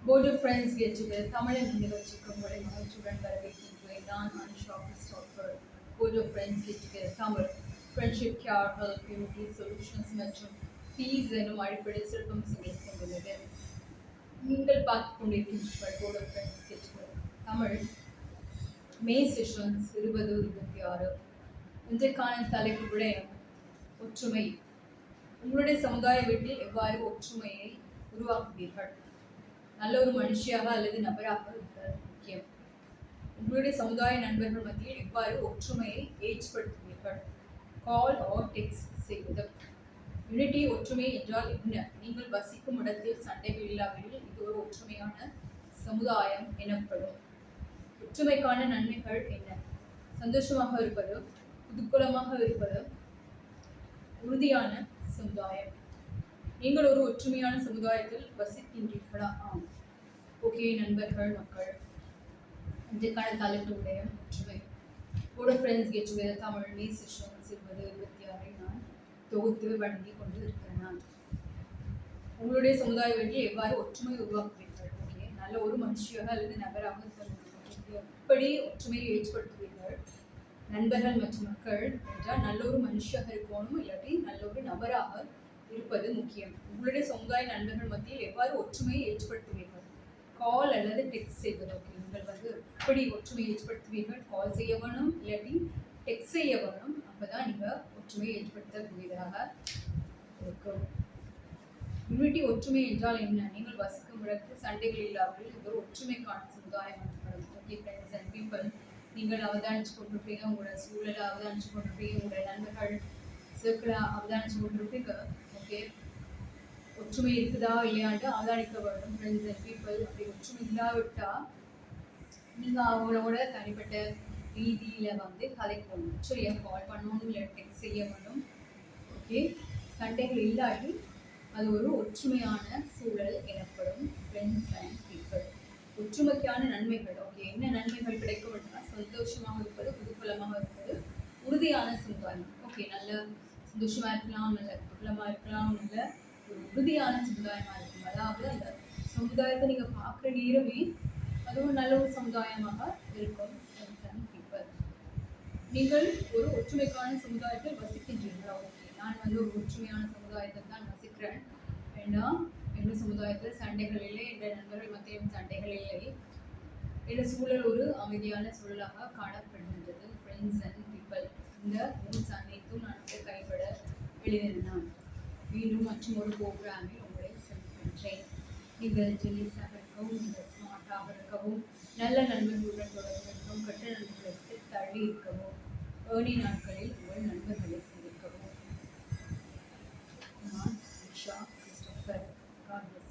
Board of Friends get together. தமிழன் நிகழ்ச்சிக்கு உங்களை மகிழ்ச்சியுடன் வரவேற்கின்றேன். நான் Anusha Christopher. Board of Friends get together. Tamil Friendship, Care, Help, Unity, Solutions மற்றும் Peace எனும் அடிப்படை சிறப்பம்சங்களை கொண்டுள்ளது. நீங்கள் பார்த்துக் கொண்டிருக்கின்ற Board of Friends get together. Tamil May sessions 2026. இன்றைக்கான தலைப்பு விடயம் ஒற்றுமை. உங்களுடைய சமுதாய வீட்டில் எவ்வாறு ஒற்றுமையை உருவாக்குவீர்கள்? நல்ல ஒரு மனுஷியாக அல்லது நபராக இருப்பது முக்கியம். உங்களுடைய சமுதாய நண்பர்கள் மத்தியில் எவ்வாறு ஒற்றுமையை ஏற்படுத்துவீர்கள்? கால் ஆர் டெக்ஸ்ட் செய்வது. யூனிட்டி ஒற்றுமை என்றால் என்ன? நீங்கள் வசிக்கும் இடத்தில் சண்டைகள் இல்லாவிடில் இது ஒரு ஒற்றுமையான சமுதாயம் எனப்படும். ஒற்றுமைக்கான நன்மைகள் என்ன? சந்தோஷமாக இருப்பது, புதுக்குலமாக இருப்பது, உறுதியான சமுதாயம். நீங்கள் ஒரு ஒற்றுமையான சமுதாயத்தில் வசிக்கின்றீர்களா? ஆம். ஓகே நண்பர்கள், மக்கள், இன்றைக்கான தலைப்புடைய ஒற்றுமை. கூட ஃப்ரெண்ட்ஸ் கெட் டுகெதர் தமிழ் மே செஷன்ஸ் 2026 நான் தொகுத்து வழங்கி கொண்டு இருக்கிறேன். நான் உங்களுடைய சமுதாய வீட்டில் எவ்வாறு ஒற்றுமை உருவாக்குவீர்கள்? ஓகே, நல்ல ஒரு மனுஷியாக அல்லது நபராக எப்படி ஒற்றுமையை ஏற்படுத்துவீர்கள்? நண்பர்கள் மற்றும் மக்கள் என்றால் நல்ல ஒரு மனுஷியாக இருக்கணும், இல்லாட்டி நல்ல ஒரு நபராக இருப்பது முக்கியம். உங்களுடைய சமுதாய நண்பர்கள் மத்தியில் எவ்வாறு ஒற்றுமையை ஏற்படுத்துவீர்கள்? கால் அல்லது டெக்ஸ்ட் செய்வது. ஓகே, நீங்கள் எப்படி ஒற்றுமையை ஏற்படுத்துவீர்கள்? கால் செய்ய வேணும், இல்லாட்டி டெக்ஸ்ட் செய்ய வேணும். அப்போதான் நீங்கள் ஒற்றுமையை ஏற்படுத்தக்கூடியதாக இருக்கும். யூனிட்டி ஒற்றுமை என்றால் என்ன? நீங்கள் வசிக்கும் இடத்தில் சண்டைகள் இல்லாமல் இது ஒரு ஒற்றுமைக்கான சமுதாயம் எனப்படும். ஓகே ஃப்ரெண்ட்ஸ் அண்ட் பீப்பிள், நீங்கள் அவதானிச்சு கொண்டிருப்பீங்க, உங்களோட சூழலை அவதானிச்சு கொண்டிருப்பீங்க, உங்களோட நண்பர்கள் சர்க்கிளை அவதானிச்சு கொண்டிருப்பீங்க. ஓகே, ஒற்றுமை இருக்குதா இல்லையான்ட்டு அவதானிக்க வேண்டும். ஃப்ரெண்ட்ஸ் அண்ட் பீப்புள், அப்படி ஒற்றுமை இல்லாவிட்டால் நீங்கள் அவங்களோட தனிப்பட்ட ரீதியில் கதைக்கணும். சரியா? கால் பண்ணணும், இல்லை டெக்ஸ்ட் செய்ய வேணும். ஓகே, சண்டைகள் இல்லாட்டி அது ஒரு ஒற்றுமையான சூழல் எனப்படும். ஃப்ரெண்ட்ஸ் அண்ட் பீப்புள், ஒற்றுமைக்கான நன்மைகள். ஓகே, என்ன நன்மைகள் கிடைக்கும் அப்படின்னா சந்தோஷமாக இருப்பது, புதுப்பலமாக இருப்பது, உறுதியான சமுதாயம். ஓகே, நல்ல சந்தோஷமாக இருக்கலாம், நல்ல புதுப்பலமாக இருக்கலாம், நல்ல ஒரு உறுதியான சமுதாயமாக இருக்கும். அதாவது அந்த சமுதாயத்தை நீங்கள் பார்க்குற நேரமே அது ஒரு நல்ல ஒரு சமுதாயமாக இருக்கும். ஃப்ரெண்ட்ஸ் அண்ட் பீப்புள், நீங்கள் ஒரு ஒற்றுமைக்கான சமுதாயத்தில் வசிக்கின்றீர்களா? ஓகே, நான் ஒரு ஒற்றுமையான சமுதாயத்தில் தான் வசிக்கிறேன். ஏன்னா எங்கள் சமுதாயத்தில் சண்டைகள் இல்லை, என்ற நண்பர்கள் மத்தியிலும் சண்டைகள் இல்லை, என்ற சூழல் ஒரு அமைதியான சூழலாக காணப்படுகின்றது. ஃப்ரெண்ட்ஸ் அண்ட் பீப்பிள், இந்த ரூல்ஸ் அனைத்தும் நான் கைப்பட எழுதினேன். மீண்டும் மற்றும் ஒரு ப்ரோக்ராமில் உங்களை சந்திக்கின்றேன். நீங்கள் ஜெலிஸாக இருக்கவும், நீங்கள் ஸ்மார்ட்டாக இருக்கவும், நல்ல நண்பர்களுடன் தொடர்பு இருக்கவும், கெட்ட நண்பர்களுக்கு தள்ளி இருக்கவும், ஏர்லி நாட்களில் உங்கள் நண்பர்களை சந்திக்கவும். நான் உஷா கிறிஸ்டோபர். God bless.